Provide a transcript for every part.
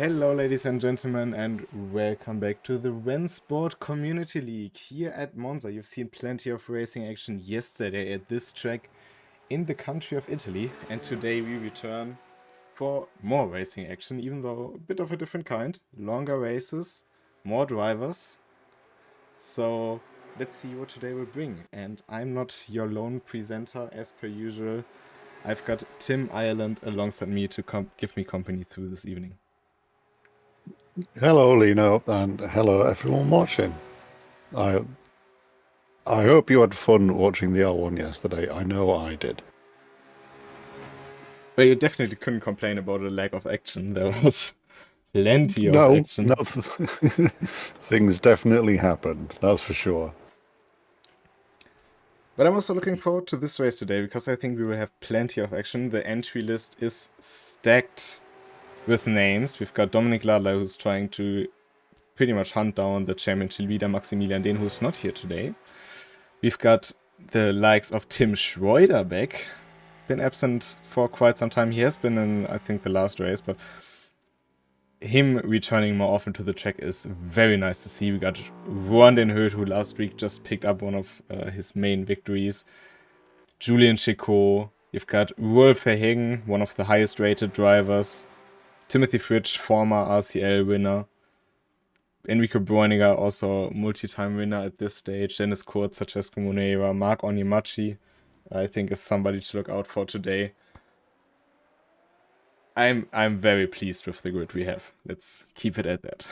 Hello ladies and gentlemen, and welcome back to the RENNSPORT Community League here at Monza. You've seen plenty of racing action yesterday at this track in the country of Italy, and today we return for more racing action, even though a bit of a different kind. Longer races, more drivers. So let's see what today will bring. And I'm not your lone presenter as per usual. I've got Tim Ireland alongside me to give me company through this evening. Hello, Lino, and hello, everyone watching. I hope you had fun watching the R1 yesterday. I know I did. Well, you definitely couldn't complain about a lack of action. There was plenty of action. No, things definitely happened, that's for sure. But I'm also looking forward to this race today, because I think we will have plenty of action. The entry list is stacked with names. We've got Dominik Ladler, who's trying to pretty much hunt down the championship leader Maximilian Dehn, who's not here today. We've got the likes of Tim Schroeder back. Been absent for quite some time. He has been in, I think, the last race, but him returning more often to the track is very nice to see. We got Rohan Den Hoed, who last week just picked up one of his main victories. Julian Chicot. You've got Rolf Verhegen, one of the highest rated drivers. Timothy Fritsch, former RCL winner. Enrico Bräuniger, also multi-time winner at this stage. Dennis Kurz, Francesco Moneira, Marc Onyemachi, I think is somebody to look out for today. I'm very pleased with the grid we have. Let's keep it at that.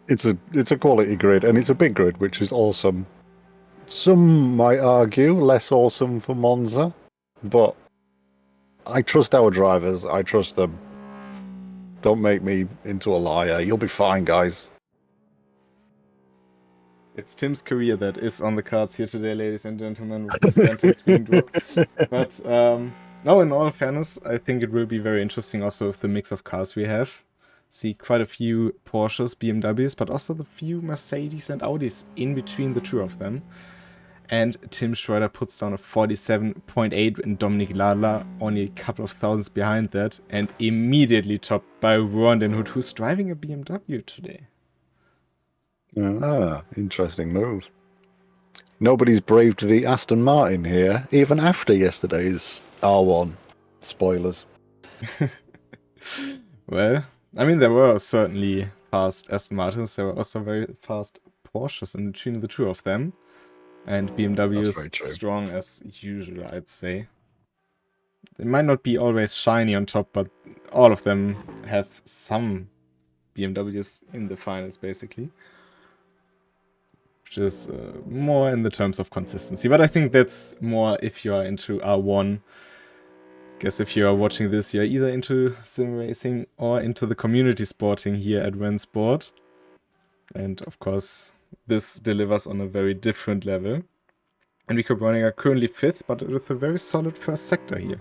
It's a quality grid, and it's a big grid, which is awesome. Some might argue less awesome for Monza, but I trust our drivers. I trust them. Don't make me into a liar. You'll be fine, guys. It's Tim's career that is on the cards here today, ladies and gentlemen, with the sentence being dropped. But no, in all fairness, I think it will be very interesting also with the mix of cars we have. See quite a few Porsches, BMWs, but also the few Mercedes and Audis in between the two of them. And Tim Schroeder puts down a 47.8 and Dominik Ladler only a couple of thousands behind that, and immediately topped by Rohan Den Hoed, who's driving a BMW today. Ah, interesting move. Nobody's braved the Aston Martin here, even after yesterday's R1. Spoilers. Well, I mean, there were certainly fast Aston Martins. There were also very fast Porsches in between the two of them. And BMW is strong as usual, I'd say. They might not be always shiny on top, but all of them have some BMWs in the finals, basically. Which is more in the terms of consistency. But I think that's more if you are into R1. I guess if you are watching this, you're either into sim racing or into the community sporting here at RENNSPORT. And of course, this delivers on a very different level. Enrico Bräuniger currently 5th, but with a very solid first sector here.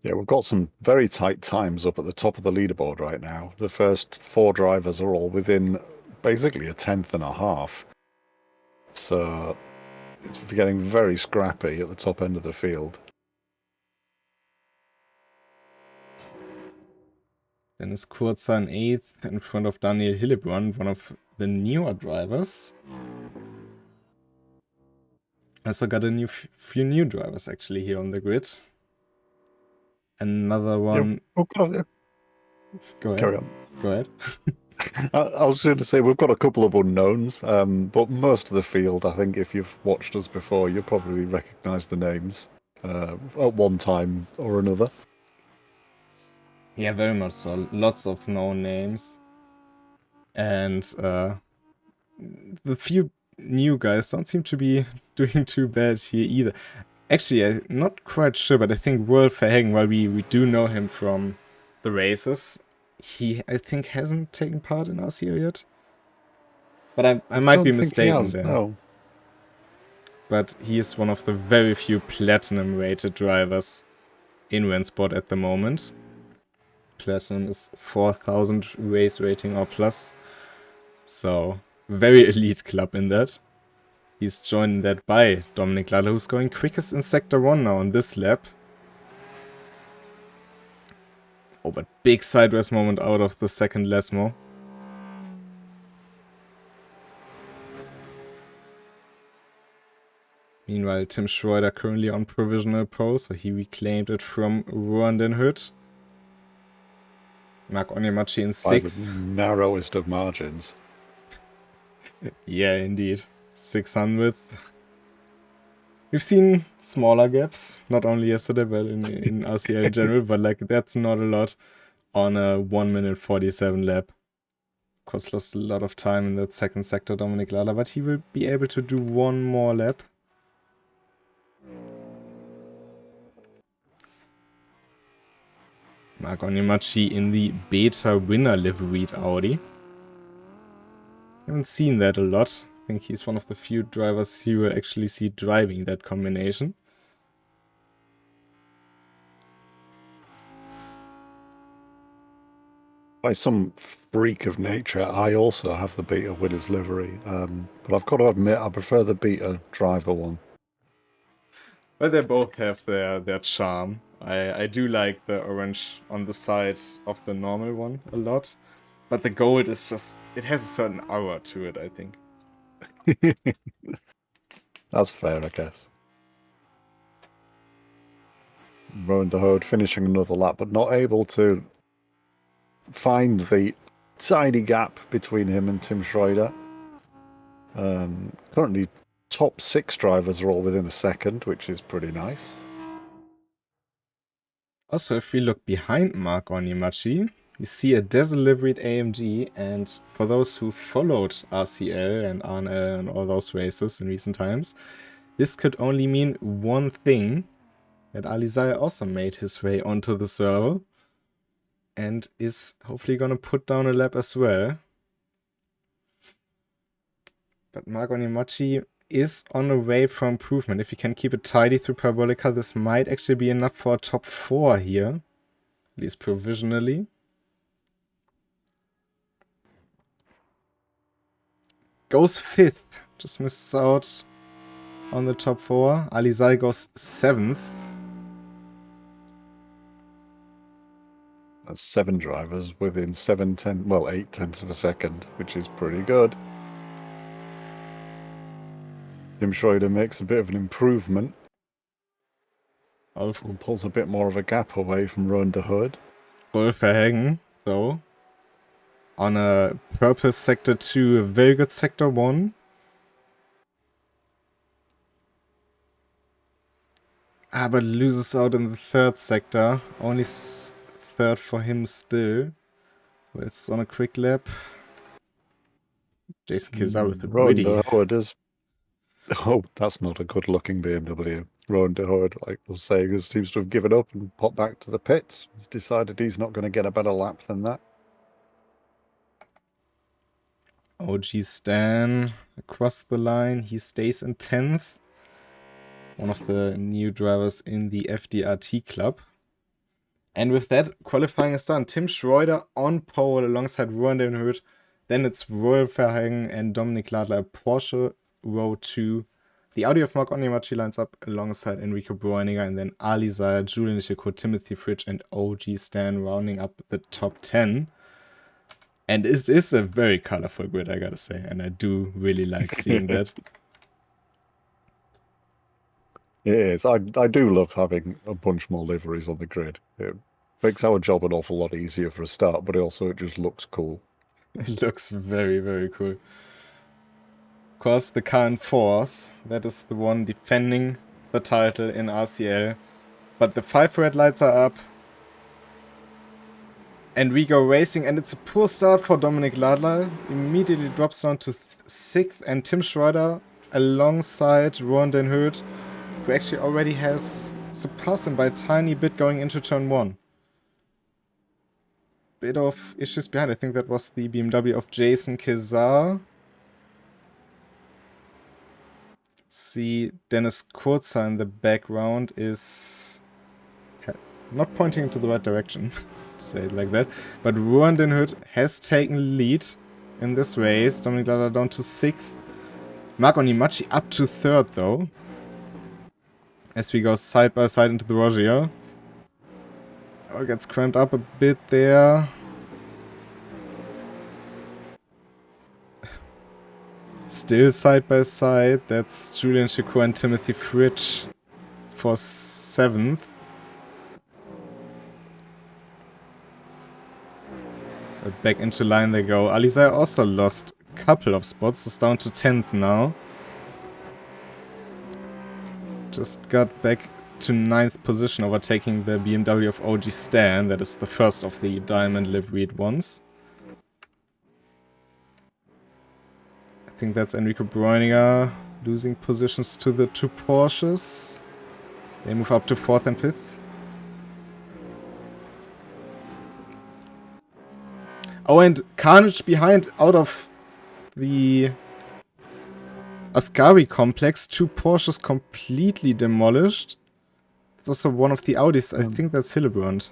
Yeah, we've got some very tight times up at the top of the leaderboard right now. The first 4 drivers are all within basically a tenth and a half. So it's getting very scrappy at the top end of the field. Dennis Kurzer in 8th in front of Daniel Hillebrand, one of the newer drivers. Also got a few new drivers actually here on the grid. Another one. Yeah, go ahead. Carry on. Go ahead. I was going to say we've got a couple of unknowns, but most of the field, I think, if you've watched us before, you'll probably recognise the names at one time or another. Yeah, very much so. Lots of known names. And the few new guys don't seem to be doing too bad here either. Actually, I'm not quite sure, but I think Rolf Verhegen, while we do know him from the races, he, I think, hasn't taken part in RCO yet. But I might be mistaken there. No. But he is one of the very few platinum-rated drivers in RENNSPORT at the moment. Platinum is 4,000 race rating or plus. So, very elite club in that. He's joined that by Dominic Ladler, who's going quickest in Sector 1 now on this lap. Oh, but big sideways moment out of the second Lesmo. Meanwhile, Tim Schroeder currently on provisional pro, so he reclaimed it from Rowan Den Hood. Mark Onyemachi in 6th. By the narrowest of margins. Yeah, indeed. 600th. We've seen smaller gaps, not only yesterday, but in RCL in general, but like that's not a lot on a 1 minute 47 lap. Of course, lost a lot of time in that second sector, Dominic Lala, but he will be able to do one more lap. Mark Onyemachi in the beta winner liveried Audi. Haven't seen that a lot. I think he's one of the few drivers you will actually see driving that combination. By some freak of nature, I also have the beta winner's livery, but I've got to admit I prefer the beta driver one. But they both have their charm. I do like the orange on the side of the normal one a lot. But the gold is just, it has a certain aura to it, I think. That's fair, I guess. Rowan de Hood finishing another lap, but not able to find the tiny gap between him and Tim Schroeder. Currently, top 6 drivers are all within a second, which is pretty nice. Also, if we look behind Mark Onyemachi, we see a Desert-liveried AMG, and for those who followed RCL and RNL and all those races in recent times, this could only mean one thing, that Alizai also made his way onto the server, and is hopefully gonna put down a lap as well. But Mark Onyemachi is on the way for improvement. If he can keep it tidy through Parabolica, this might actually be enough for a top 4 here, at least provisionally. Goes 5th, just misses out on the top 4. Alizai goes 7th. That's 7 drivers within 8 tenths of a second, which is pretty good. Tim Schroeder makes a bit of an improvement. And pulls a bit more of a gap away from Rowan de Hood. Rolf Verhagen, though, on a purple sector 2, a very good sector 1. But loses out in the 3rd sector. Only 3rd for him still. Well, it's on a quick lap. Jason Kizar with a Rowan witty. de Hood is... Oh, that's not a good-looking BMW. Rowan de Hood, like I was saying, seems to have given up and popped back to the pits. He's decided he's not going to get a better lap than that. OG Stan across the line. He stays in 10th. One of the new drivers in the FDRT club. And with that, qualifying is done. Tim Schroeder on pole alongside Rowan Den Hood. Then it's Rolf Verhagen and Dominic Ladler, Porsche row 2. The Audi of Mark Onyemachi lines up alongside Enrico Bräuninger, and then Ali Zaya, Julian Ishiko, Timothy Fridge, and OG Stan rounding up the top 10. And it is a very colorful grid, I gotta say, and I do really like seeing that. It is. I do love having a bunch more liveries on the grid. It makes our job an awful lot easier for a start, but also it just looks cool. It looks very, very cool. Of course, the car in 4th, that is the one defending the title in RCL. But the 5 red lights are up. And we go racing, and it's a poor start for Dominic Ladler. Immediately drops down to 6th, and Tim Schroeder alongside Rowan Den Hood, who actually already has surpassed him by a tiny bit going into turn 1. Bit of issues behind. I think that was the BMW of Jason Kizar. See, Dennis Kurzer in the background is not pointing into the right direction, to say it like that. But Rowan Den Hood has taken lead in this race. Dominic Ladler down to 6th. Mark Onimachi up to third, though. As we go side by side into the Rogier. Oh, gets cramped up a bit there. Still side by side. That's Julian Chicot and Timothy Fritsch for 7th. But back into line they go. Alizai also lost a couple of spots. It's down to 10th now. Just got back to 9th position, overtaking the BMW of OG Stan. That is the first of the Diamond liveried ones. I think that's Enrico Bräuniger losing positions to the 2 Porsches. They move up to 4th and 5th. Oh, and carnage behind out of the Ascari complex. 2 Porsches completely demolished. It's also one of the Audis. I think that's Hillebrand.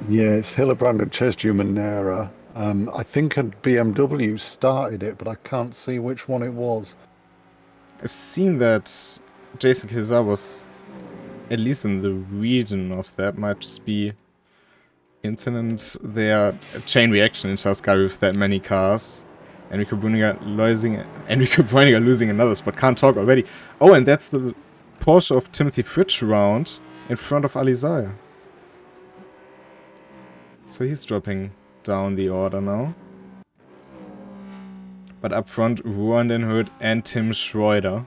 Yeah, it's Hillebrand and Cesare Manera. I think a BMW started it, but I can't see which one it was. I've seen that Jason Kizar was at least in the region of that. Might just be incident there. A chain reaction in Ascari with that many cars. Enrico Bräuniger losing another spot. Can't talk already. Oh, and that's the Porsche of Timothy Fritsch round in front of Alizai. So he's dropping down the order now. But up front, Rohan den Hood and Tim Schroeder.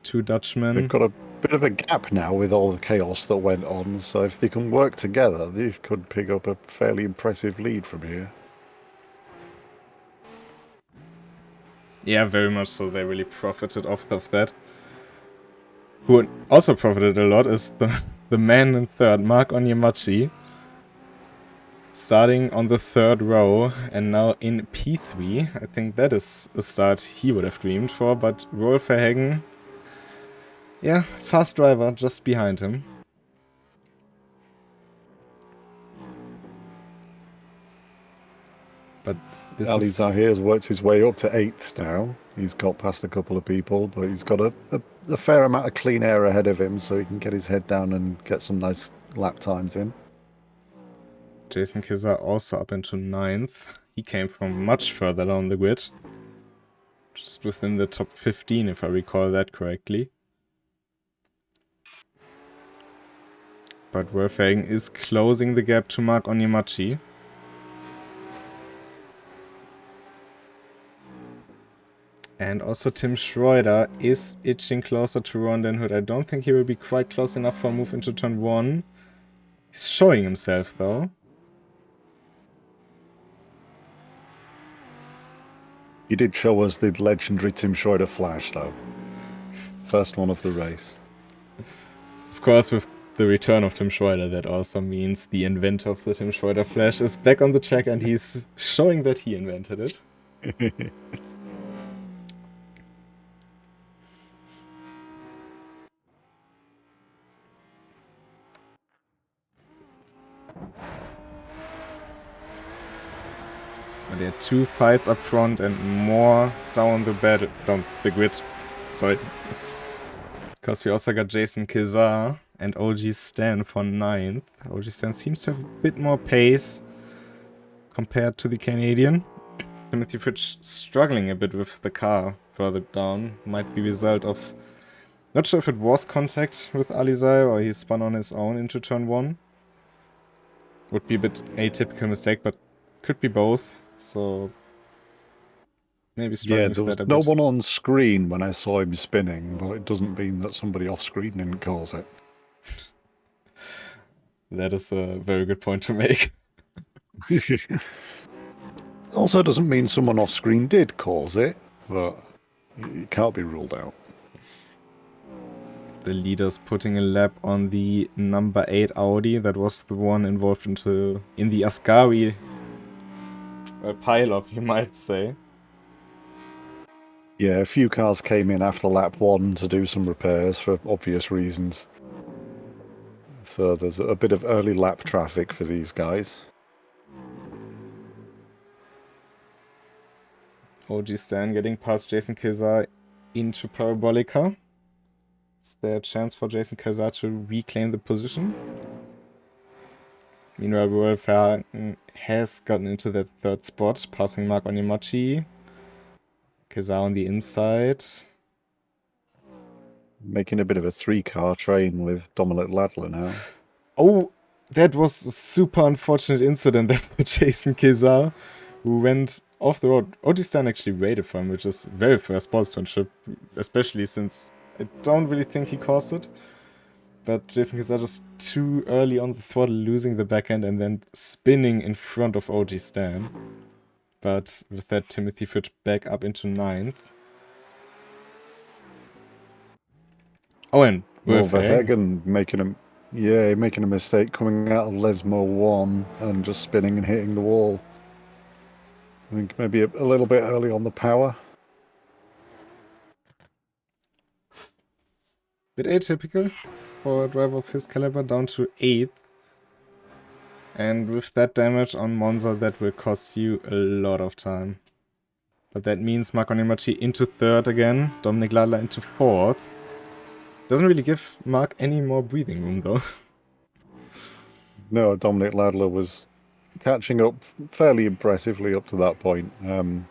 2 Dutchmen. They've got a bit of a gap now with all the chaos that went on, so if they can work together, they could pick up a fairly impressive lead from here. Yeah, very much so. They really profited off of that. Who also profited a lot is the man in third, Mark Onyemachi. Starting on the 3rd row and now in P3. I think that is a start he would have dreamed for, but Rolf Verhagen, yeah, fast driver just behind him. But this Alizai here has worked his way up to 8th now. He's got past a couple of people, but he's got a fair amount of clean air ahead of him, so he can get his head down and get some nice lap times in. Jason Kizar also up into 9th. He came from much further down the grid. Just within the top 15, if I recall that correctly. But Wolfgang is closing the gap to Mark Onyemachi. And also Tim Schroeder is itching closer to Rohan den Hood. I don't think he will be quite close enough for a move into turn 1. He's showing himself though. He did show us the legendary Tim Schroeder flash though. First one of the race. Of course, with the return of Tim Schroeder, that also means the inventor of the Tim Schroeder flash is back on the track and he's showing that he invented it. But there are 2 fights up front and more down the grid. Sorry. Because we also got Jason Kizar and OG Stan for 9th. OG Stan seems to have a bit more pace compared to the Canadian. Timothy Fritsch struggling a bit with the car further down. Might be a result of... Not sure if it was contact with Alizai or he spun on his own into turn 1. Would be a bit atypical mistake, but could be both. So maybe struggling with that a bit. There was no one on screen when I saw him spinning, but it doesn't mean that somebody off screen didn't cause it. That is a very good point to make. Also doesn't mean someone off screen did cause it, but it can't be ruled out. The leader's putting a lap on the number 8 Audi. That was the one involved in the Ascari pile-up, you might say. Yeah, a few cars came in after lap 1 to do some repairs for obvious reasons. So there's a bit of early lap traffic for these guys. OG Stan getting past Jason Kazar into Parabolica. Is there a chance for Jason Kazar to reclaim the position? Meanwhile, Wolf has gotten into that third spot, passing Mark Onimachi. Kazar on the inside. Making a bit of a 3-car train with Dominic Ladler now. Oh, that was a super unfortunate incident there for Jason Kazar, who went off the road. OG Stan actually waited for him, which is very fair sportsmanship, especially since I don't really think he caused it. But Jason Kazar just too early on the throttle, losing the backhand and then spinning in front of OG Stan. But with that, Timothy Fritsch back up into 9th. Oh, and Verhagen making a mistake coming out of Lesmo 1 and just spinning and hitting the wall. I think maybe a little bit early on the power. Bit atypical for a driver of his caliber, down to 8th. And with that damage on Monza, that will cost you a lot of time. But that means Mark Onimachi into 3rd again, Dominic Ladler into 4th. Doesn't really give Mark any more breathing room though. No, Dominic Ladler was catching up fairly impressively up to that point. And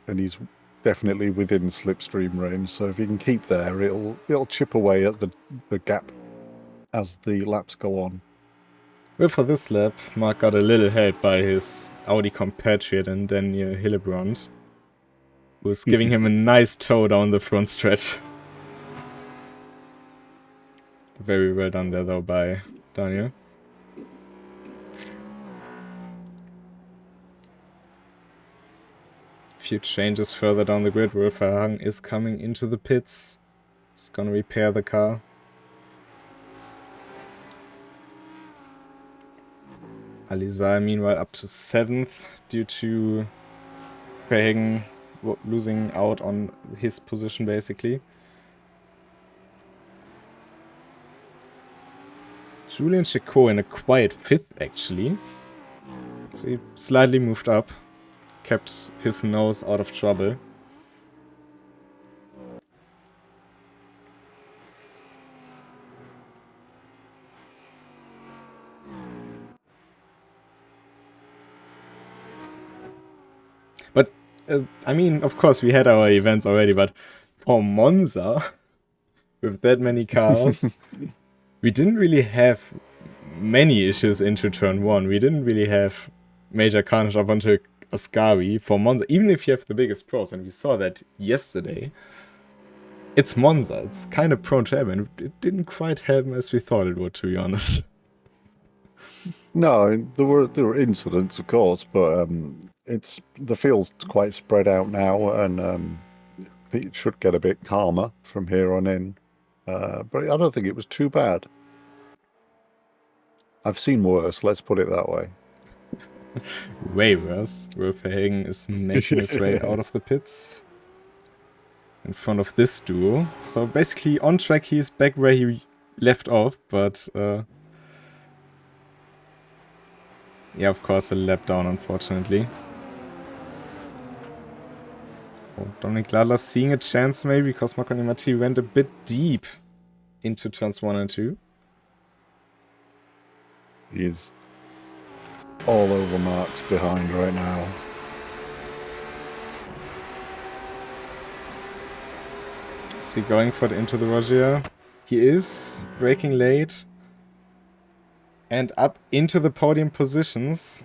he's definitely within slipstream range, so if he can keep there, it'll chip away at the gap as the laps go on. Well, for this lap, Mark got a little help by his Audi compatriot and Daniel Hillebrand, who's giving him a nice tow down the front stretch. Very well done there though by Daniel. Few changes further down the grid. Wolf Verhagen is coming into the pits. He's gonna repair the car. Alizar meanwhile up to 7th due to Verhagen losing out on his position basically. Julian Chicot in a quiet 5th actually. So he slightly moved up. Kept his nose out of trouble. But, I mean, of course we had our events already, but for Monza, with that many cars, we didn't really have many issues into turn 1. We didn't really have major carnage up until Ascari for Monza, even if you have the biggest pros, and we saw that yesterday. It's Monza, it's kind of prone to happen. It didn't quite happen as we thought it would, to be honest. No, there were incidents, of course, but the field's quite spread out now, and it should get a bit calmer from here on in. But I don't think it was too bad. I've seen worse, let's put it that way. Way worse. Wolf Verhagen is making his way out of the pits in front of this duo. So basically on track he's back where he left off, but yeah, of course a lap down unfortunately. Oh, Dominic Ladler seeing a chance maybe because Mark Onimachi went a bit deep into turns 1 and 2. He's all over Mark's behind right now. Is he going for it into the Roger? He is braking late. And up into the podium positions.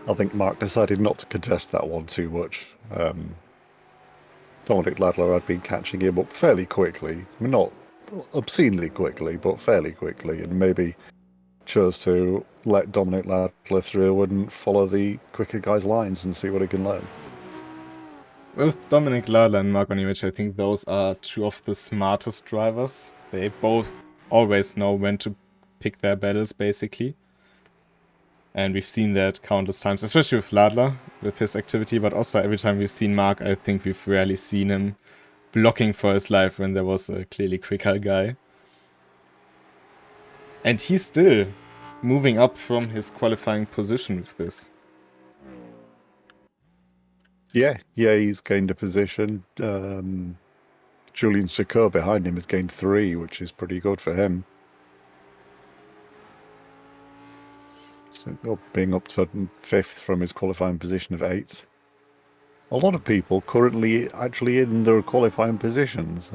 I think Mark decided not to contest that one too much. Dominic Ladler had been catching him up fairly quickly. I mean, not obscenely quickly, but fairly quickly, and maybe chose to let Dominic Ladler through and follow the quicker guy's lines and see what he can learn. With Dominic Ladler and Mark Onimachi, I think those are two of the smartest drivers. They both always know when to pick their battles, basically. And we've seen that countless times, especially with Ladler, with his activity, but also every time we've seen Mark, I think we've rarely seen him blocking for his life when there was a clearly quicker guy. And he's still moving up from his qualifying position with this. Yeah, he's gained a position. Julian Shakur behind him has gained 3, which is pretty good for him. So being up to 5th from his qualifying position of 8th. A lot of people currently actually in their qualifying positions.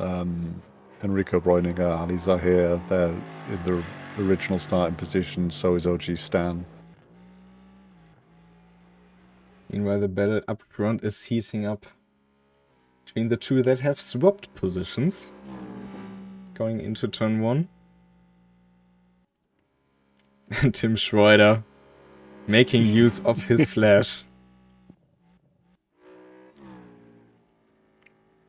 Enrico Bräuninger, Ali Zahir, they're in their original starting position, so is OG Stan. Meanwhile, the battle up front is heating up between the two that have swapped positions going into turn 1. And Tim Schroeder making use of his flash.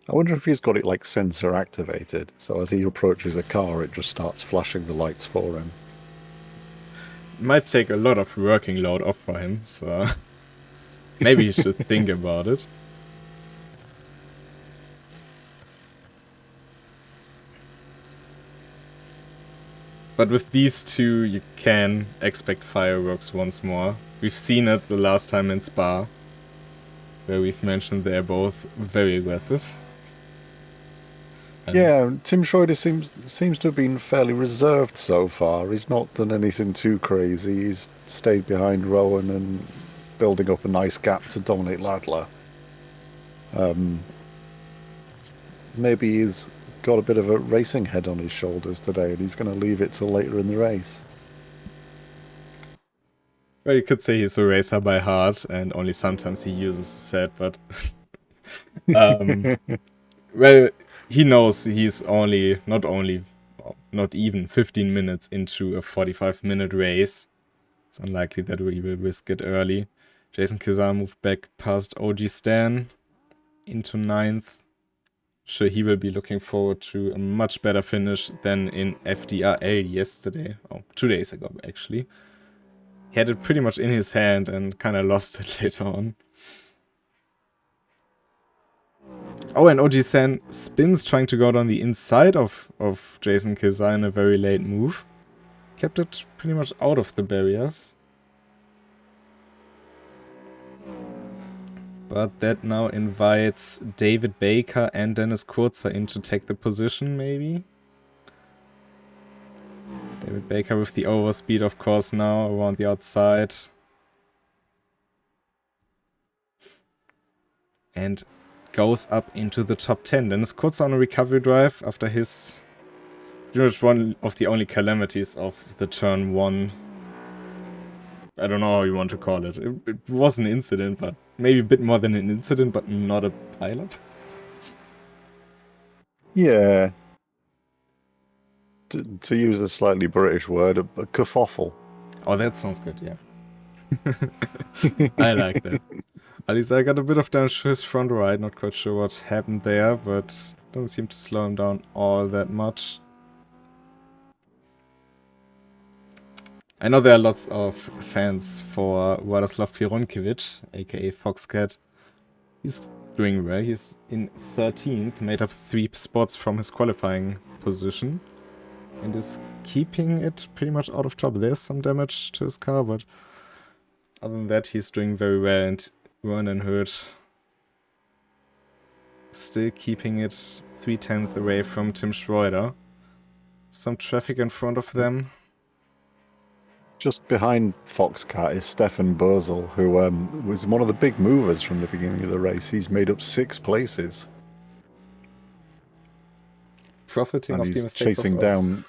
I wonder if he's got it like sensor activated, so as he approaches a car, it just starts flashing the lights for him. Might take a lot of working load off for him, so maybe he should think about it. But with these two, you can expect fireworks once more. We've seen it the last time in Spa, where we've mentioned they're both very aggressive. And yeah, Tim Schroeder seems to have been fairly reserved so far. He's not done anything too crazy. He's stayed behind Rowan and building up a nice gap to Dominic Ladler. Maybe he's got a bit of a racing head on his shoulders today, and he's going to leave it till later in the race. well, you could say he's a racer by heart, and only sometimes he uses his head, but well, he knows he's not even 15 minutes into a 45-minute race. It's unlikely that we will risk it early. Jason Kizar moved back past OG Stan into 9th. Sure, he will be looking forward to a much better finish than in FDRL yesterday. Oh, 2 days ago, actually. He had it pretty much in his hand and kind of lost it later on. Oh, and OG Stan spins trying to go down the inside of Jason Kizar in a very late move. Kept it pretty much out of the barriers. But that now invites David Baker and Dennis Kurzer in to take the position, maybe? David Baker with the overspeed, of course, now around the outside. And goes up into the top 10. Dennis Kurzer on a recovery drive after his... pretty much one of the only calamities of the turn 1. I don't know how you want to call it. It was an incident, but maybe a bit more than an incident, but not a pileup. Yeah. To use a slightly British word, a kerfuffle. Oh, that sounds good, yeah. I like that. At least I got a bit of damage to his front right. Not quite sure what happened there, but doesn't seem to slow him down all that much. I know there are lots of fans for Władysław Pironkiewicz, aka Foxcat. He's doing well. He's in 13th, made up 3 spots from his qualifying position, and is keeping it pretty much out of trouble. There's some damage to his car, but other than that, he's doing very well. And Vernon Hurt still keeping it 3/10 away from Tim Schroeder. Some traffic in front of them. Just behind Foxcat is Stefan Bösel, who was one of the big movers from the beginning of the race. He's made up 6 places. Profiting and of the he's mistakes chasing of others. down.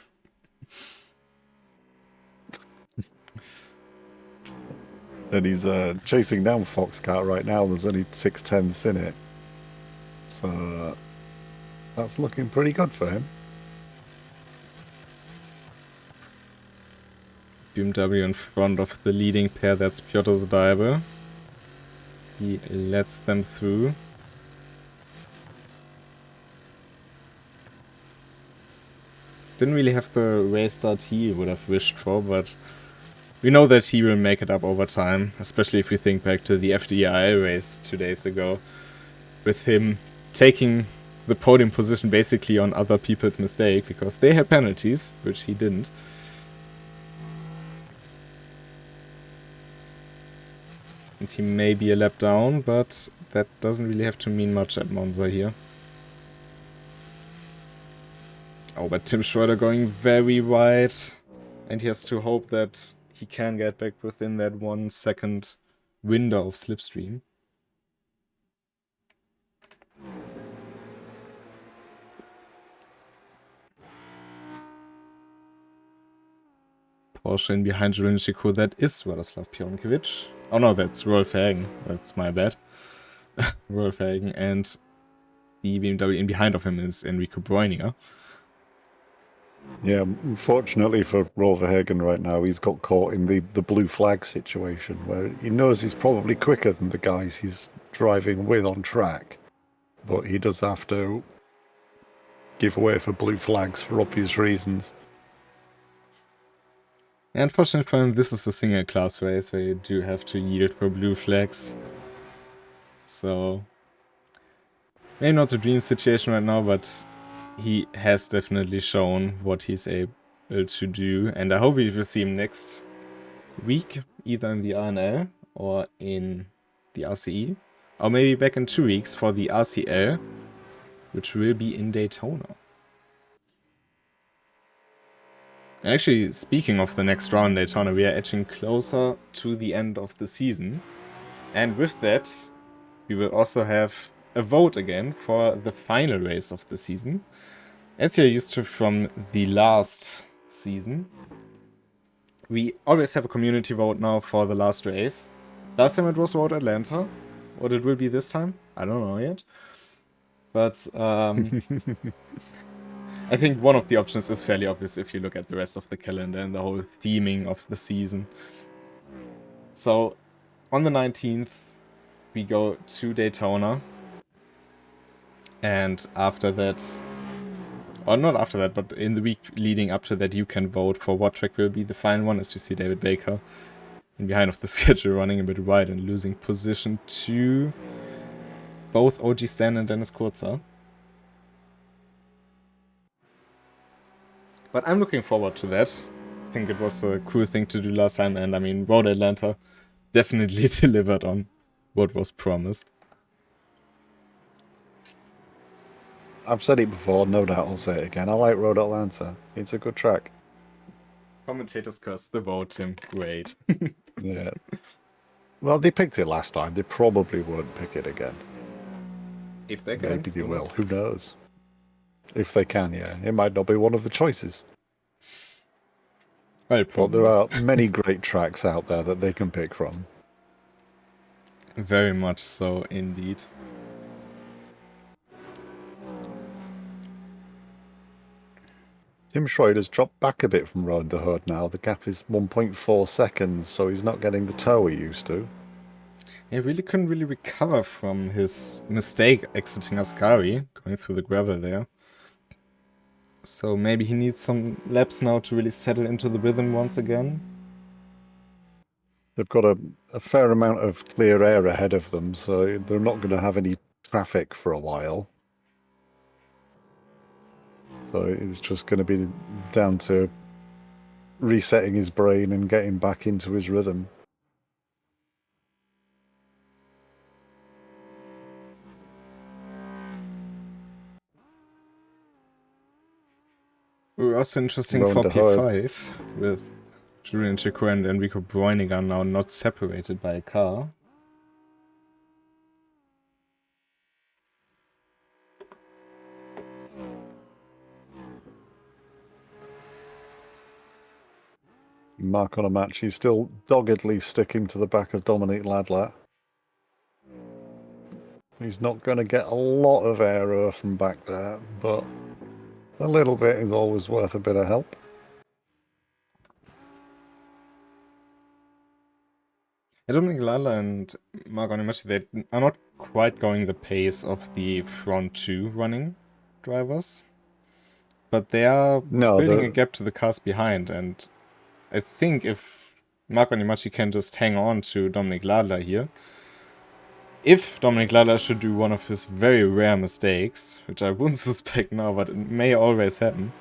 And he's chasing down Foxcat right now. There's only 6/10 in it. So that's looking pretty good for him. BMW in front of the leading pair, that's Piotr Zdajbe. He lets them through. Didn't really have the race start he would have wished for, but we know that he will make it up over time, especially if we think back to the FDI race 2 days ago, with him taking the podium position basically on other people's mistake, because they had penalties, which he didn't. And he may be a lap down, but that doesn't really have to mean much at Monza here. Oh, but Tim Schroeder going very wide. And he has to hope that he can get back within that 1 second window of slipstream. Porsche in behind Julian Chico, that is Radoslav Pionkiewicz. Oh no, that's Rolf Hagen. That's my bad. Rolf Hagen, and the BMW in behind of him is Enrico Bräuninger. Yeah, unfortunately for Roverhagen right now, he's got caught in the blue flag situation where he knows he's probably quicker than the guys he's driving with on track, but he does have to give way for blue flags for obvious reasons. Unfortunately for him, this is a single class race where you do have to yield for blue flags. So, maybe not a dream situation right now, but he has definitely shown what he's able to do. And I hope we will see him next week, either in the RNL or in the RCE. Or maybe back in 2 weeks for the RCL, which will be in Daytona. Actually, speaking of the next round in Daytona, we are edging closer to the end of the season. And with that, we will also have a vote again for the final race of the season. As you're used to from the last season, we always have a community vote now for the last race. Last time it was Road Atlanta. What it will be this time, I don't know yet. But I think one of the options is fairly obvious if you look at the rest of the calendar and the whole theming of the season. So, on the 19th, we go to Daytona. And after that, or not after that, but in the week leading up to that, you can vote for what track will be the final one, as we see David Baker in behind of the schedule running a bit wide and losing position to both OG Stan and Dennis Kurzer. But I'm looking forward to that. I think it was a cool thing to do last time, and I mean, Road Atlanta definitely delivered on what was promised. I've said it before, no doubt I'll say it again. I like Road Atlanta. It's a good track. Commentators curse the vote, Tim. Great. Yeah. Well, they picked it last time. They probably won't pick it again. If they can. Maybe they will. Who knows? If they can, yeah. It might not be one of the choices. Well, but there are many great tracks out there that they can pick from. Very much so, indeed. Tim Schroeder's dropped back a bit from Road the Hood now. The gap is 1.4 seconds, so he's not getting the toe he used to. He really couldn't really recover from his mistake exiting Ascari, going through the gravel there. So maybe he needs some laps now to really settle into the rhythm once again. They've got a fair amount of clear air ahead of them, so they're not going to have any traffic for a while. So it's just going to be down to resetting his brain and getting back into his rhythm. Also interesting for P5 with Julian Chico and Enrico Bräuninger now not separated by a car. Mark on a match, he's still doggedly sticking to the back of Dominic Ladler. He's not going to get a lot of aero from back there, but a little bit is always worth a bit of help. Dominic Ladler and Mark Onimachi, they are not quite going the pace of the front two running drivers. But they are building a gap to the cars behind, and I think if Mark Onimachi can just hang on to Dominic Ladler here, if Dominic Ladler should do one of his very rare mistakes, which I wouldn't suspect now, but it may always happen,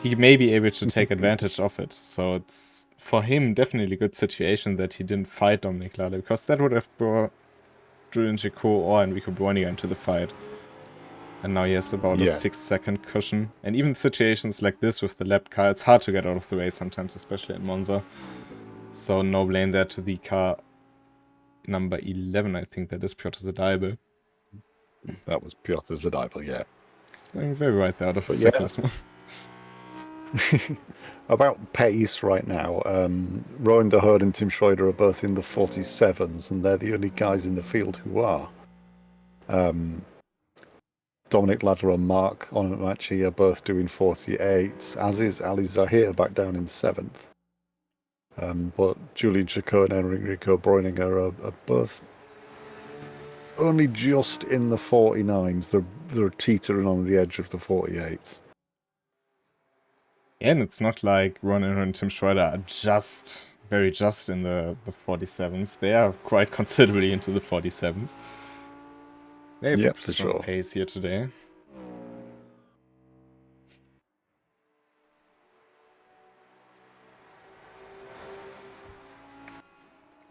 he may be able to take advantage of it. So it's, for him, definitely a good situation that he didn't fight Dominic Ladler, because that would have brought Julian Chico or Enrico Breuninger into the fight. And now he has about a 6-second cushion. And even situations like this with the lapped car, it's hard to get out of the way sometimes, especially at Monza. So no blame there to the car number 11, I think that is Piotr Zadybel. That was Piotr Zadybel, yeah. Going very right there out of the cyclist. About pace right now, Rowan de Herd and Tim Schroeder are both in the 47s, and they're the only guys in the field who are. Dominic Ladler and Mark Onamachi are both doing 48s, as is Ali Zahir back down in 7th. But Julian Chacon and Enrico Breuninger are both only just in the 49s. They're teetering on the edge of the 48s. And it's not like Ron and Tim Schroeder are just in the 47s. They are quite considerably into the 47s. They have a strong pace here today.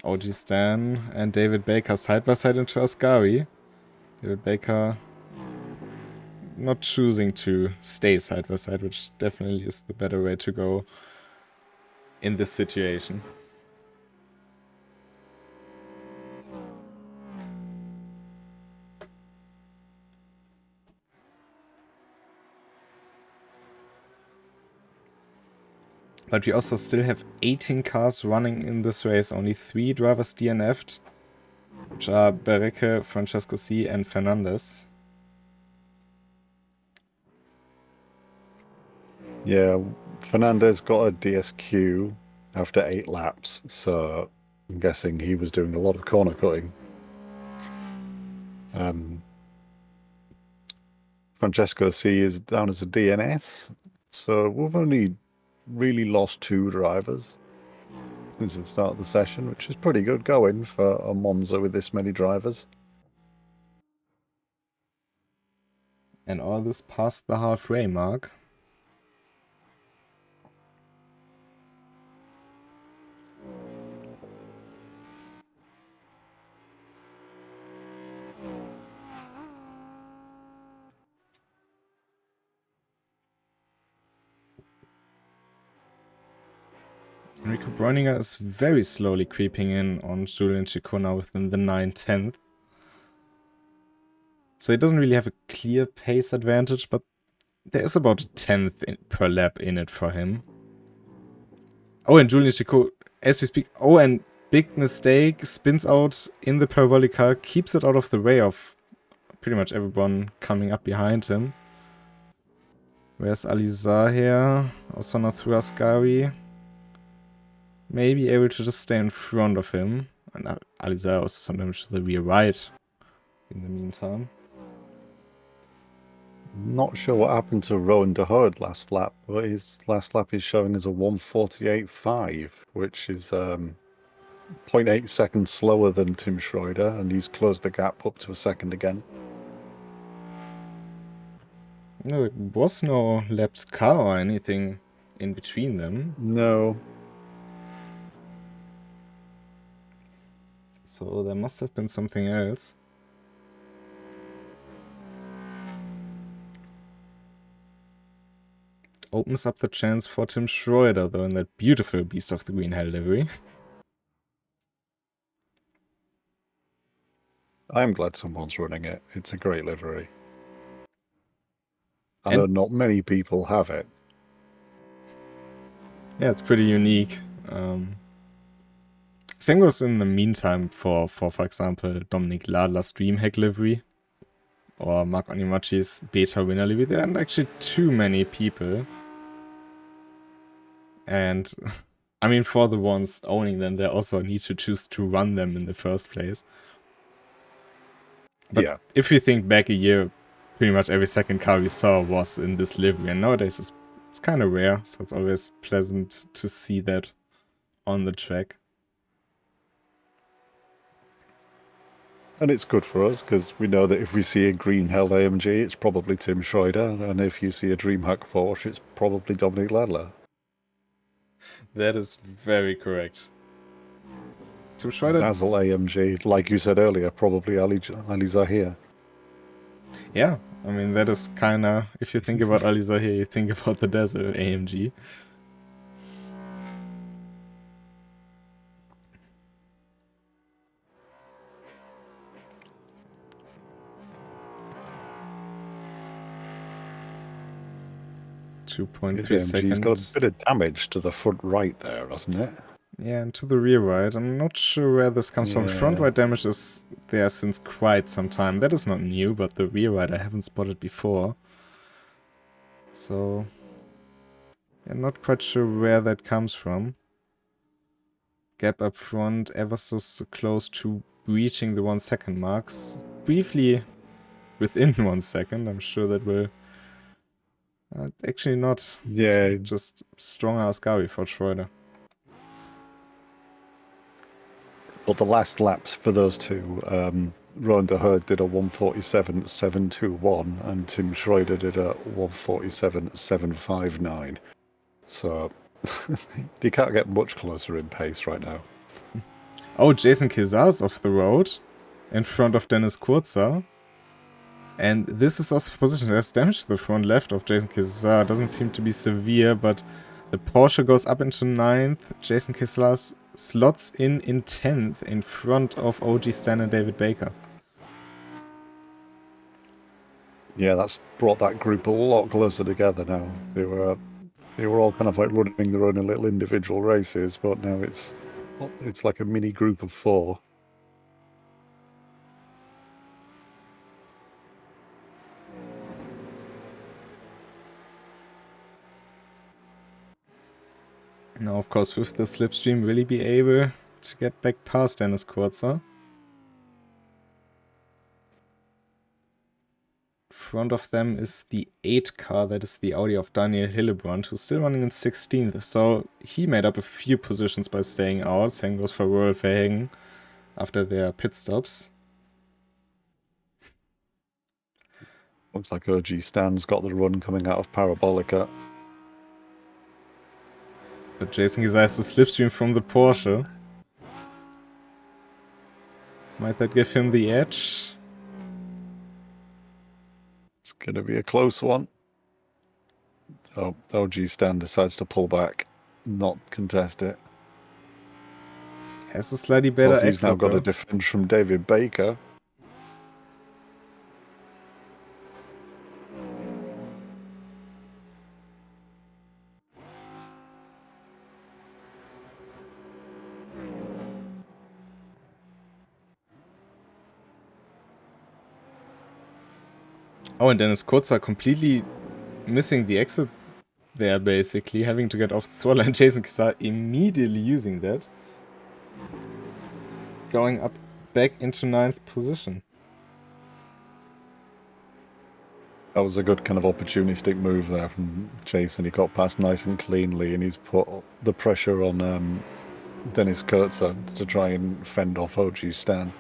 OG Stan and David Baker side by side into Ascari. David Baker not choosing to stay side by side, which definitely is the better way to go in this situation. But we also still have 18 cars running in this race, only 3 drivers DNF'd, which are Bereke, Francesco C, and Fernandez. Yeah, Fernandez got a DSQ after 8 laps, so I'm guessing he was doing a lot of corner cutting. Francesco C is down as a DNS, so we've only really lost 2 drivers since the start of the session, which is pretty good going for a Monza with this many drivers. And all this past the halfway mark. Enrico Breuninger is very slowly creeping in on Julian Chico now within the 9/10. So he doesn't really have a clear pace advantage, but there is about a 10th per lap in it for him. Oh, and Julian Chico, as we speak, and big mistake, spins out in the parabolic car, keeps it out of the way of pretty much everyone coming up behind him. Where's Alizar here? Also not through Ascari. Maybe able to just stay in front of him. And Alizar also sometimes to the rear right in the meantime. Not sure what happened to Rowan de Herd last lap, but his last lap is showing as a 1:48.5, which is 0.8 seconds slower than Tim Schroeder, and he's closed the gap up to a second again. No, there was no lapped car or anything in between them. No. So there must have been something else. Opens up the chance for Tim Schroeder, though, in that beautiful Beast of the Green Hell livery. I'm glad someone's running it. It's a great livery. I know not many people have it. Yeah, it's pretty unique. Same goes in the meantime for example, Dominic Ladler's Dreamhack livery or Mark Onimachi's Beta Winner livery. There aren't actually too many people. And I mean, for the ones owning them, they also need to choose to run them in the first place. But yeah, if we think back a year, pretty much every second car we saw was in this livery, and nowadays it's kind of rare, so it's always pleasant to see that on the track. And it's good for us, because we know that if we see a green held AMG, it's probably Tim Schroeder, and if you see a Dreamhack Porsche, it's probably Dominic Ladler. That is very correct. Tim Schreider. Dazzle AMG, like you said earlier, probably Ali Zahir. Yeah, I mean, that is kind of, if you think about Ali Zahir, you think about the Dazzle AMG. His 2.3 AMG's seconds. got a bit of damage to the front right there, hasn't it? Yeah, and to the rear right. I'm not sure where this comes from. The front right damage is there since quite some time. That is not new, but the rear right I haven't spotted before. So, I'm not quite sure where that comes from. Gap up front, ever so close to reaching the 1 second marks. Briefly within 1 second. I'm sure that will... actually not. Yeah. It's just stronger Ascari for Schroeder. But the last laps for those two, Rowan de Herd did a 147.721 and Tim Schreider did a 147.759. So you can't get much closer in pace right now. Oh, Jason Kizar's off the road in front of Dennis Kurzer. And this is also the position. There's damage to the front left of Jason Kizar. Doesn't seem to be severe, but the Porsche goes up into 9th. Jason Kizar slots in 10th in front of OG Stan and David Baker. Yeah, that's brought that group a lot closer together now. They were all kind of like running their own little individual races, but now it's like a mini group of 4. Now, of course, with the slipstream, will he be able to get back past Dennis Kurzer? Front of them is the 8 car, that is the Audi of Daniel Hillebrand, who's still running in 16th. So he made up a few positions by staying out. Same goes for Royal Verhagen after their pit stops. Looks like OG Stan's got the run coming out of Parabolica. But Jason Kizar the slipstream from the Porsche. Might that give him the edge? It's going to be a close one. So OG Stan decides to pull back, not contest it. Has a slightly better exit. He's now got though. a defense from David Baker. Oh, and Dennis Kurzer completely missing the exit there, basically. Having to get off the throttle, and Jason Kizar immediately using that. Going up back into 9th position. That was a good kind of opportunistic move there from Jason. He got past nice and cleanly, and he's put the pressure on Dennis Kurzer to try and fend off OG Stan.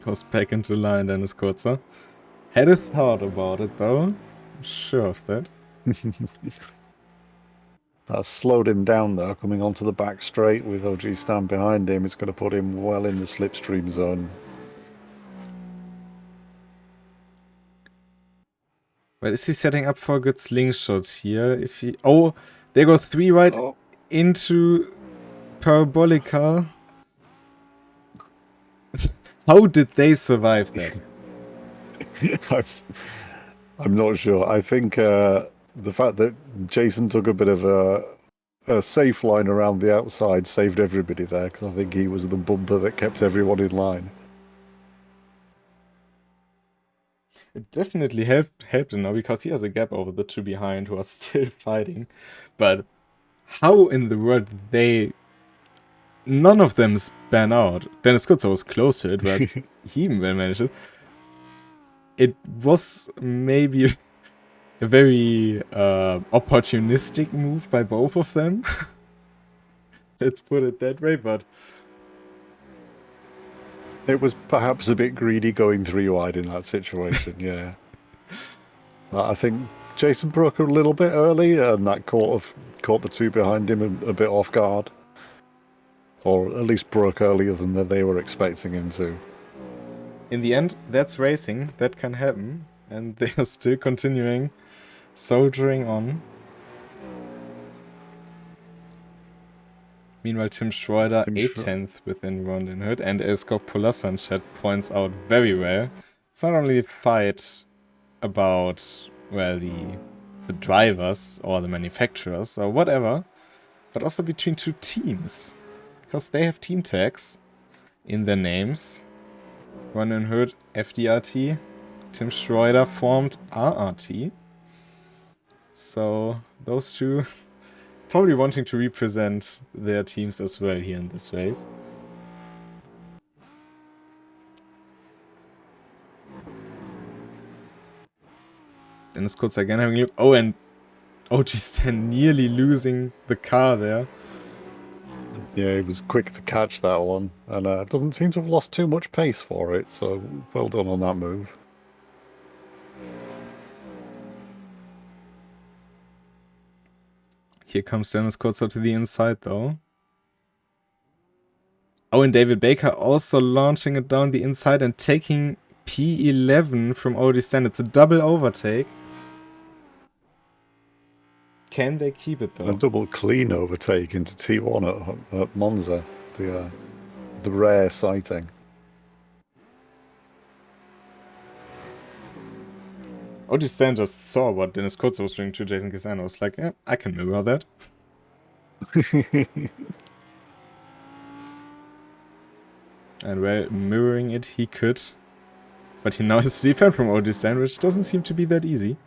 Goes back into line, Dennis Kurzer. Had a thought about it, though. I'm sure of that. That slowed him down, though, coming onto the back straight with OG Stan behind him. It's going to put him well in the slipstream zone. But is he setting up for a good slingshot here? If he... Oh, they go 3 right into Parabolica. How did they survive that? I'm not sure. I think the fact that Jason took a bit of a safe line around the outside saved everybody there, because I think he was the bumper that kept everyone in line. It definitely helped him now, because he has a gap over the 2 behind who are still fighting. But how in the world did they... None of them span out. Dennis Kurzer was close to it, but he even well managed it. It was maybe a very opportunistic move by both of them. Let's put it that way, but... It was perhaps a bit greedy going 3 wide in that situation, yeah. I think Jason broke a little bit early, and that caught the two behind him a bit off guard. Or at least broke earlier than they were expecting him to. In the end, that's racing. That can happen. And they are still continuing, soldiering on. Meanwhile, Tim Schroeder, 8th within Round and Hood. And as Scott Pulasan chat points out very well, it's not only a fight about, well, the drivers or the manufacturers or whatever, but also between two teams. Because they have team tags in their names. Round and Hood, FDRT. Tim Schroeder formed RRT. So those two probably wanting to represent their teams as well here in this race. Dennis Kurz again having a look. Oh, and OG Stan nearly losing the car there. Yeah, he was quick to catch that one, and doesn't seem to have lost too much pace for it, so well done on that move. Here comes Dennis Kurzer to the inside, though. Oh, and David Baker also launching it down the inside and taking P11 from OG Stan. It's a double overtake. Can they keep it, though? A double clean overtake into T1 at Monza, the rare sighting. OG Stan just saw what Dennis Kurzer was doing to Jason Kisano. Was like, yeah, I can mirror that. And well, mirroring it he could. But he now has to defend from OG Stan, which doesn't seem to be that easy.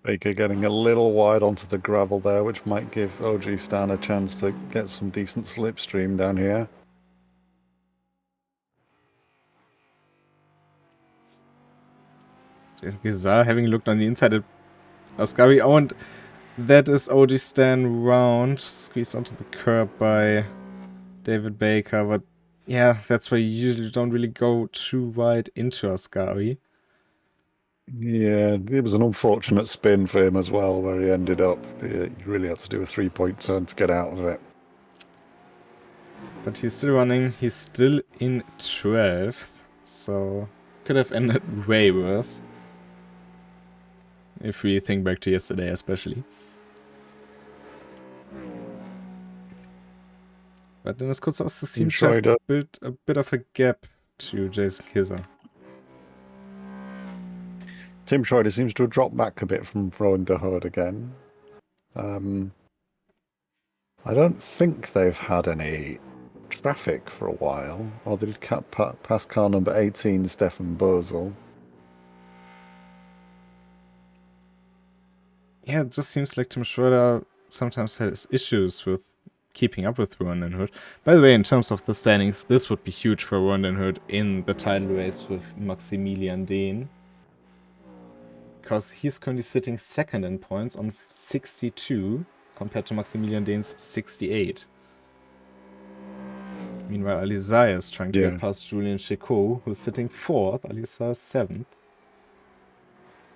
Baker getting a little wide onto the gravel there, which might give OG Stan a chance to get some decent slipstream down here. Jason Kizar having looked on the inside at Ascari. Oh, and that is OG Stan round. Squeezed onto the curb by David Baker. But yeah, that's why you usually don't really go too wide into Ascari. Yeah, it was an unfortunate spin for him as well, where he ended up. He really had to do a 3-point turn to get out of it. But he's still running. He's still in 12th. So could have ended way worse. If we think back to yesterday especially. But Dennis Kurz also seemed to have built a bit of a gap to Jason Kizar. Tim Schroeder seems to have dropped back a bit from throwing the hood again. I don't think they've had any traffic for a while. Or they did pass car number 18, Stefan Bozel. Yeah, it just seems like Tim Schroeder sometimes has issues with keeping up with Rowan and Hood. By the way, in terms of the standings, this would be huge for Rowan and Hood in the title race with Maximilian Dehn. Because he's currently sitting second in points on 62 compared to Maximilian Dehn's 68. Meanwhile, Alizai is trying to get past Julian Chicot, who's sitting 4th. Alizai is 7th.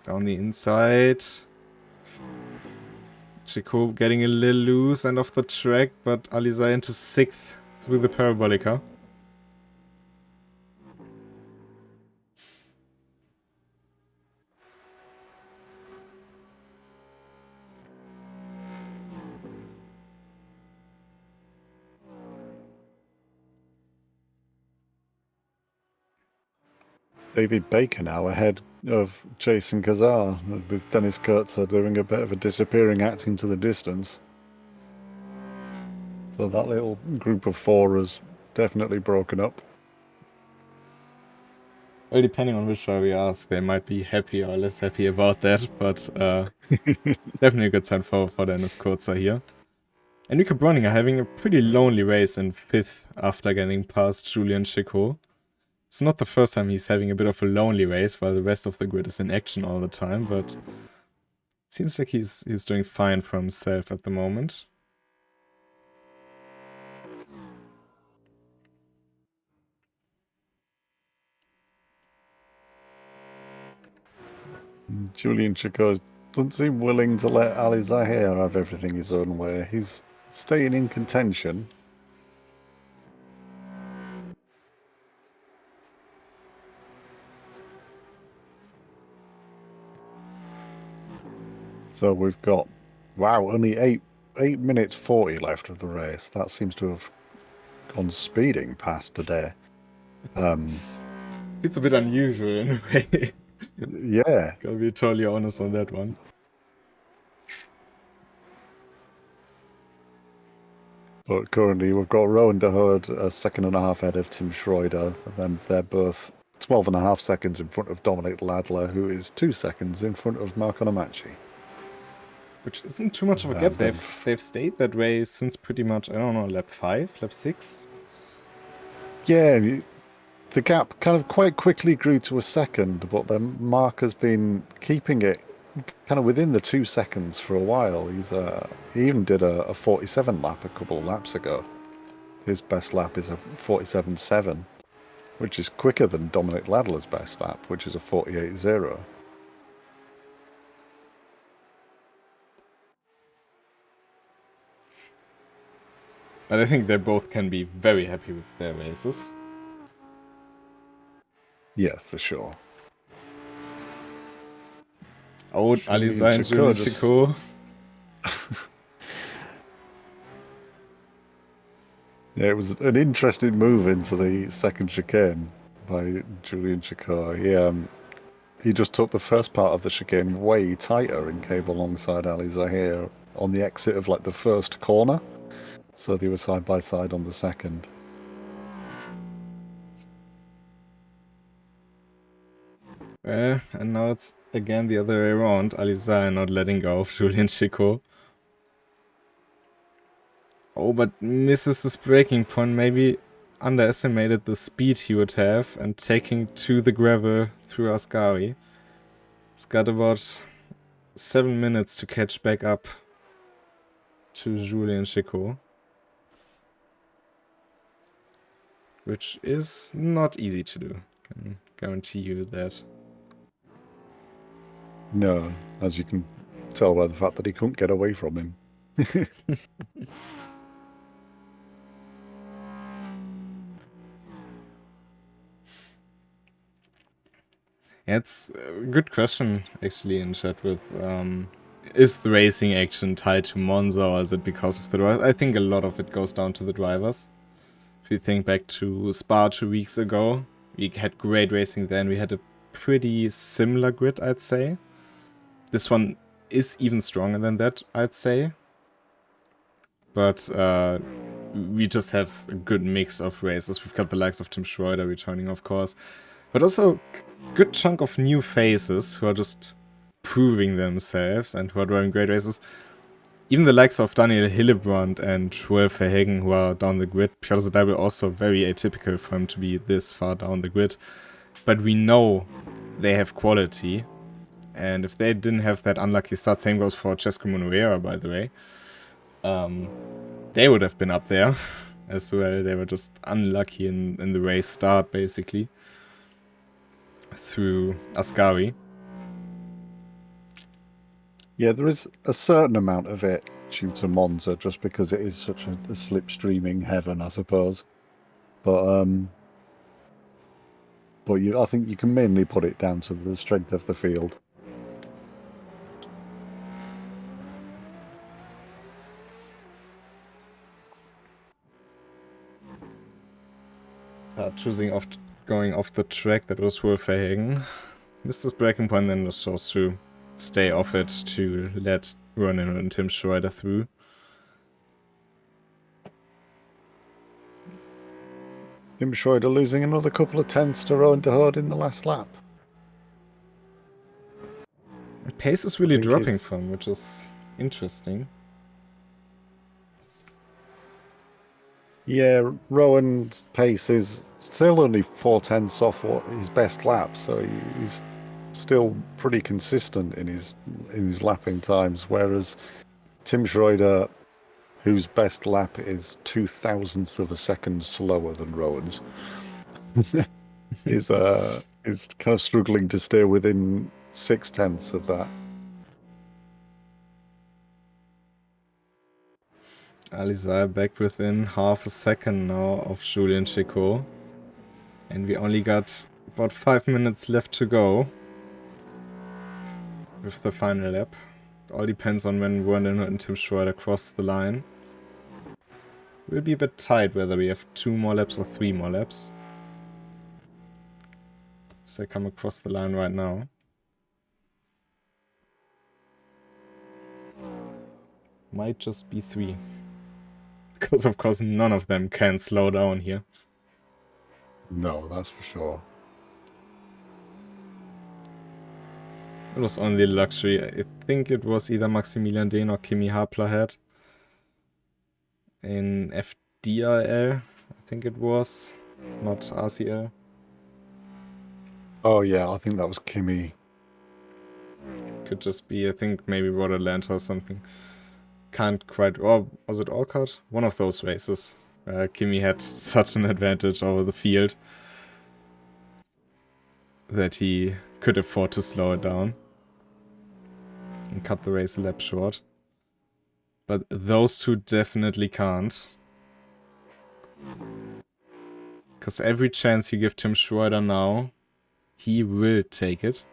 Down the inside. Chicot getting a little loose and off the track, but Alizai into 6th through the Parabolica. David Baker now ahead of Jason Kazar, with Dennis Kurtzer doing a bit of a disappearing act into the distance. So that little group of 4 has definitely broken up. Well, depending on which driver we ask, they might be happy or less happy about that, but definitely a good sign for Dennis Kurtzer here. And Nico Browning are having a pretty lonely race in 5th after getting past Julian Chicot. It's not the first time he's having a bit of a lonely race while the rest of the grid is in action all the time, but Seems like he's doing fine for himself at the moment. Julian Chacon doesn't seem willing to let Ali Zahir have everything his own way. He's staying in contention. So we've got, wow, only 8 minutes 40 left of the race. That seems to have gone speeding past today. It's a bit unusual in a way. Yeah. Gotta be totally honest on that one. But currently we've got Rowan de Hood a second and a half ahead of Tim Schroeder, and then they're both 12.5 seconds in front of Dominic Ladler, who is 2 seconds in front of Marco Namachi. Which isn't too much of a gap. They've stayed that way since pretty much, I don't know, lap 5, lap 6? Yeah, the gap kind of quite quickly grew to a second, but then Mark has been keeping it kind of within the 2 seconds for a while. He even did a 47 lap a couple of laps ago. His best lap is a 47.7, which is quicker than Dominic Ladler's best lap, which is a 48.0. But I think they both can be very happy with their races. Yeah, for sure. Oh, Alisa and Julian Chacon. Yeah, it was an interesting move into the second chicane by Julian Chacon. He just took the first part of the chicane way tighter and came alongside Ali Zahir on the exit of like the first corner. So they were side by side on the second. And now it's again the other way around. Alisa not letting go of Julian Chacon. Oh, but misses his braking point. Maybe underestimated the speed he would have and taking to the gravel through Ascari. He's got about 7 minutes to catch back up to Julian Chacon. Which is not easy to do. I can guarantee you that. No, as you can tell by the fact that he couldn't get away from him. Yeah, it's a good question, actually, in chat with, is the racing action tied to Monza or is it because of the drivers? I think a lot of it goes down to the drivers. If you think back to Spa 2 weeks ago, we had great racing then. We had a pretty similar grid, I'd say. This one is even stronger than that, I'd say. But we just have a good mix of races. We've got the likes of Tim Schroeder returning, of course. But also a good chunk of new faces who are just proving themselves and who are driving great races. Even the likes of Daniel Hillebrand and Joel Verhagen who are down the grid. Piotr Zadybel also very atypical for him to be this far down the grid. But we know they have quality. And if they didn't have that unlucky start, same goes for Cesco Monuera, by the way. They would have been up there as well. They were just unlucky in the race start, basically. Through Ascari. Yeah, there is a certain amount of it due to Monza, just because it is such a slipstreaming heaven, I suppose. But I think you can mainly put it down to the strength of the field. Going off the track, that was Wolf Verhagen. Missed his braking point, then just chose to stay off it to let Ronan and Tim Schroeder through. Tim Schroeder losing another couple of tenths to Rowan de Hood in the last lap. The pace is really dropping for him, which is interesting. Yeah, Rowan's pace is still only 4 tenths off what his best lap, so he's still pretty consistent in his lapping times, whereas Tim Schroeder, whose best lap is 0.02 of a second slower than Rowan's, is kind of struggling to stay within 0.6 of that. Alizar back within half a second now of Julian Chicot. And we only got about 5 minutes left to go with the final lap. It all depends on when Werner and Tim Schroeder cross the line. Will be a bit tight whether we have 2 more laps or 3 more laps. As they come across the line right now. Might just be 3. Because of course none of them can slow down here. No, that's for sure. It was only a luxury. I think it was either Maximilian Dehn or Kimi Haplahead. In FDRL, I think it was. Not RCL. Oh yeah, I think that was Kimi. Could just be, I think maybe Road Atlanta or something. Can't quite, or was it Orchard? One of those races. Kimi had such an advantage over the field that he could afford to slow it down and cut the race a lap short. But those two definitely can't. Because every chance you give Tim Schroeder now, he will take it.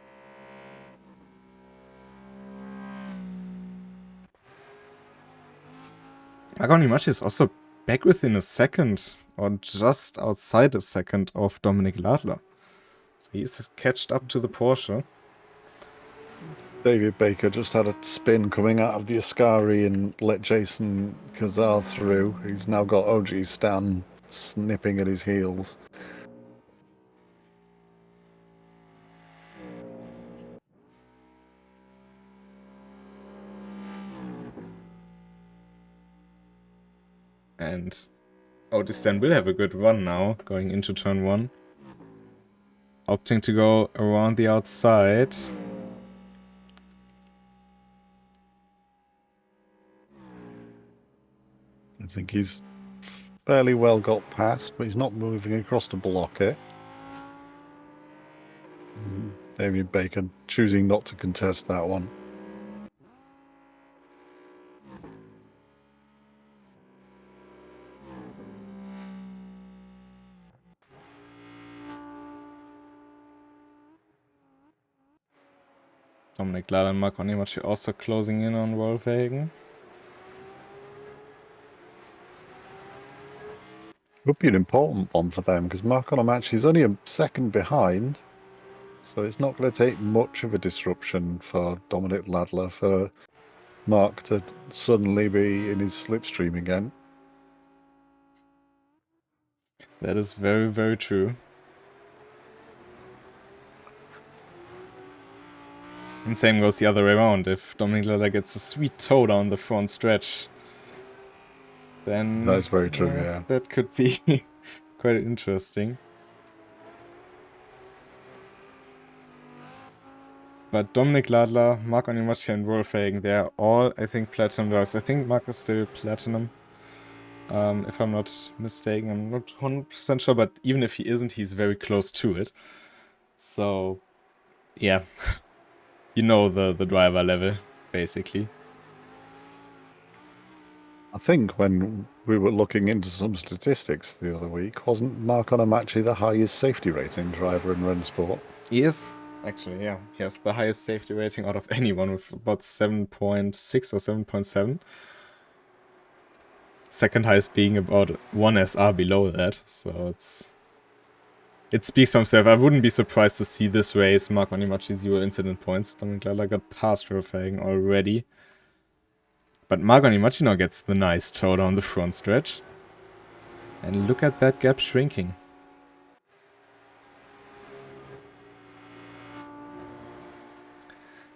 Agonimachi is also back within a second, or just outside a second of Dominic Ladler. So he's catched up to the Porsche. David Baker just had a spin coming out of the Ascari and let Jason Kazar through. He's now got OG Stan snipping at his heels. And Otis Stan will have a good run now, going into turn 1. Opting to go around the outside. I think he's fairly well got past, but he's not moving across to block it. David Baker choosing not to contest that one. Dominic Ladler and Mark Onimachi also closing in on Wolfhagen. Would be an important one for them because Mark Onimachi is only a second behind. So it's not going to take much of a disruption for Dominic Ladler for Mark to suddenly be in his slipstream again. That is very, very true. And same goes the other way around. If Dominic Ladler gets a sweet toe down the front stretch, then That's very true, yeah. That could be quite interesting. But Dominic Ladler, Mark Onimachi and Wolfhagen, they're all, I think, platinum drivers. I think Mark is still platinum. If I'm not mistaken, I'm not 100% sure, but even if he isn't, he's very close to it. So, yeah. You know the driver level, basically. I think when we were looking into some statistics the other week, wasn't Mark Onimachi the highest safety rating driver in RENNSPORT? He is, actually, yeah. He has the highest safety rating out of anyone with about 7.6 or 7.7. Second highest being about 1 SR below that, so it speaks for himself. I wouldn't be surprised to see this race Mark Onimachi 0 incident points. Dominic Ladler got past Wolfhagen already. But Mark Onimachi now gets the nice toe down the front stretch. And look at that gap shrinking.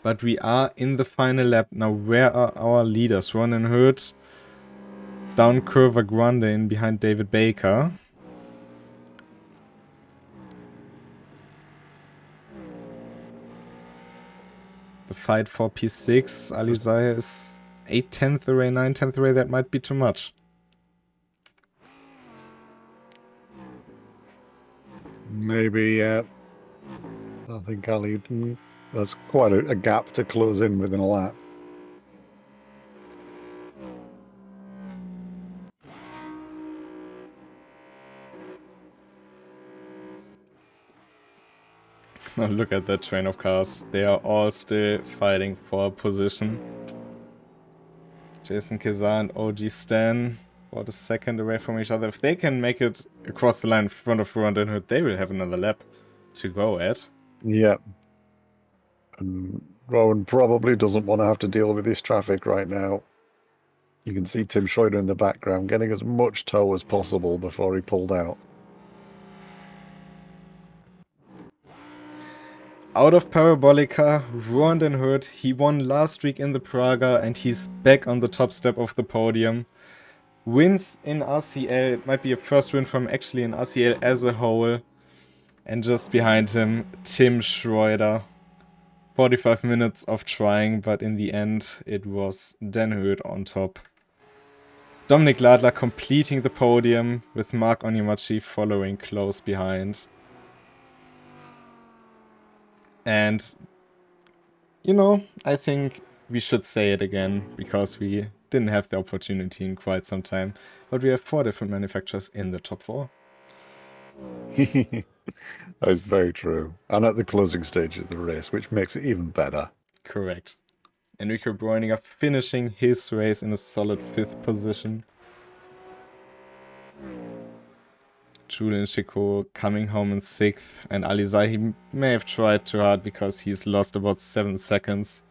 But we are in the final lap. Now where are our leaders? Ronan Hurt down Curva Grande in behind David Baker. the fight for P6. Alizai is 8/10 away, 9/10 away. That might be too much. Maybe, I think Ali, there's quite a gap to close in within a lap. Now look at that train of cars. They are all still fighting for position. Jason Kizar and OG Stan about a second away from each other. If they can make it across the line in front of Ruan and Hood, they will have another lap to go at. Yeah. And Rowan probably doesn't want to have to deal with this traffic right now. You can see Tim Schroeder in the background getting as much tow as possible before he pulled out. Out of Parabolica, Ruan den Hood. He won last week in the Praga and he's back on the top step of the podium. Wins in RCL. It might be a first win from actually in RCL as a whole. And just behind him, Tim Schroeder. 45 minutes of trying, but in the end, it was Den Hood on top. Dominik Ladler completing the podium, with Mark Onyemachi following close behind. And, you know, I think we should say it again, because we didn't have the opportunity in quite some time. But we have 4 different manufacturers in the top 4. That is very true. And at the closing stage of the race, which makes it even better. Correct. Enrico Bräuninger finishing his race in a solid 5th position. Julian Chico coming home in 6th. And Alizai, he may have tried too hard because he's lost about 7 seconds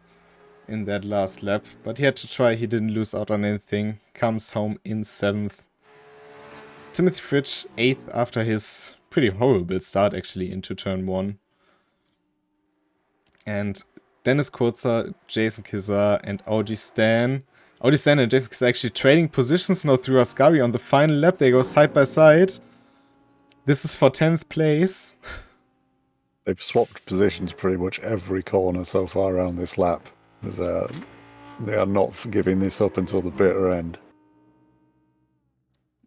in that last lap. But he had to try, he didn't lose out on anything. Comes home in 7th. Timothy Fritsch 8th after his pretty horrible start actually into turn 1. And Dennis Kurzer, Jason Kizar, and OG Stan. OG Stan and Jason Kizar actually trading positions now through Ascari on the final lap. They go side by side. This is for 10th place. They've swapped positions pretty much every corner so far around this lap. They are not giving this up until the bitter end.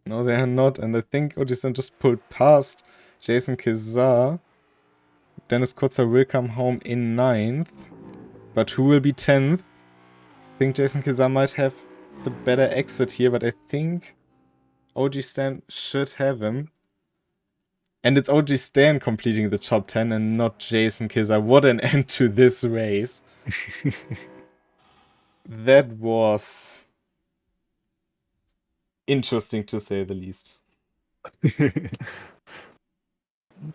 No, they are not. And I think OG Stan just pulled past Jason Kizar. Dennis Kurzer will come home in 9th. But who will be 10th? I think Jason Kizar might have the better exit here, but I think OG Stan should have him. And it's OG Stan completing the top 10 and not Jason Kizar. What an end to this race. That was interesting to say the least.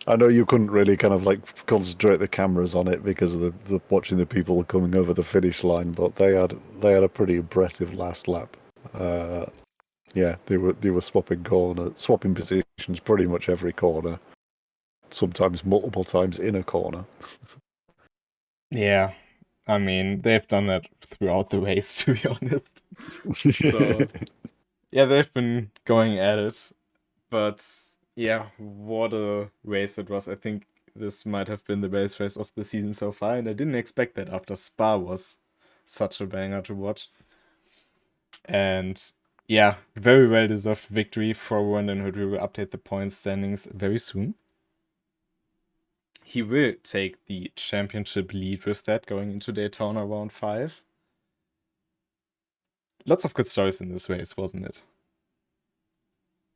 I know you couldn't really kind of like concentrate the cameras on it because of the watching the people coming over the finish line, but they had a pretty impressive last lap. Yeah, they were swapping positions pretty much every corner, sometimes multiple times in a corner. Yeah, I mean, they've done that throughout the race, to be honest. So, yeah, they've been going at it. But, yeah, what a race it was. I think this might have been the best race of the season so far, and I didn't expect that after Spa was such a banger to watch. And, yeah, very well-deserved victory for Ruan den Hood. We will update the point standings very soon. He will take the championship lead with that going into Daytona round 5. Lots of good stories in this race, wasn't it?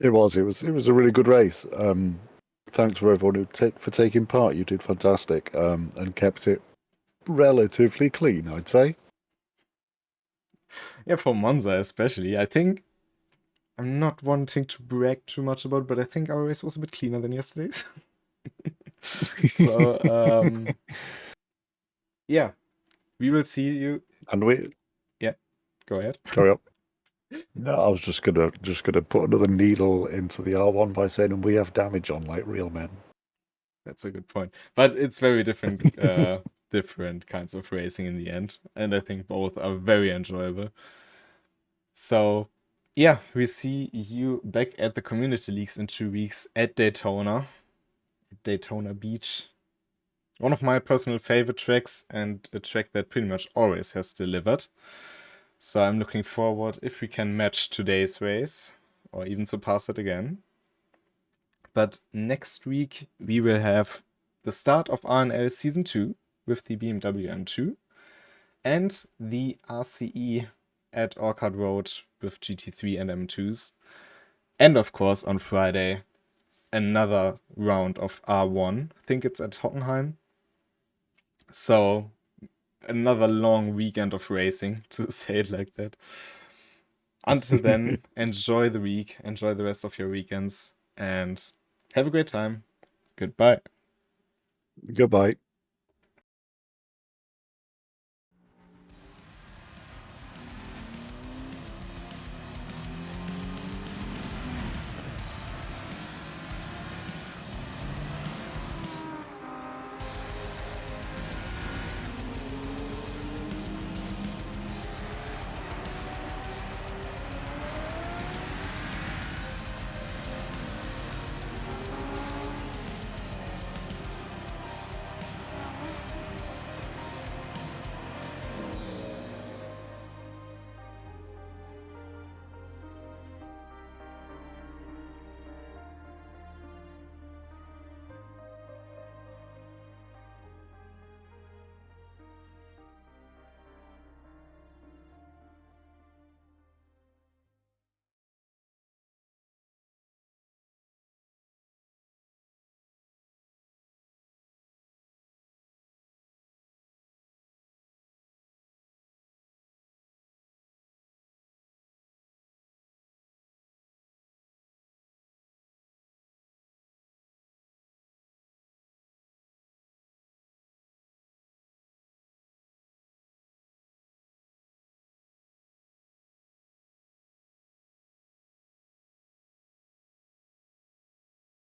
It was a really good race. Thanks for everyone for taking part. You did fantastic, and kept it relatively clean, I'd say. Yeah, for Monza especially. I think I'm not wanting to brag too much about it, but I think our race was a bit cleaner than yesterday's. So, yeah, we will see you. And Yeah, go ahead. carry on. No, I was just gonna put another needle into the R1 by saying we have damage on like real men. That's a good point. But it's very different different kinds of racing in the end. And I think both are very enjoyable. So, yeah, we see you back at the Community Leagues in 2 weeks at Daytona Beach. one of my personal favorite tracks and a track that pretty much always has delivered. So I'm looking forward if we can match today's race or even surpass it again. But next week we will have the start of RNL Season 2 with the BMW M2 and the RCE at Orchard Road with GT3 and M2s. And of course on Friday another round of R1. I think it's at Hockenheim. So another long weekend of racing, to say it like that. Until then, enjoy the week, enjoy the rest of your weekends, and have a great time. Goodbye. Goodbye.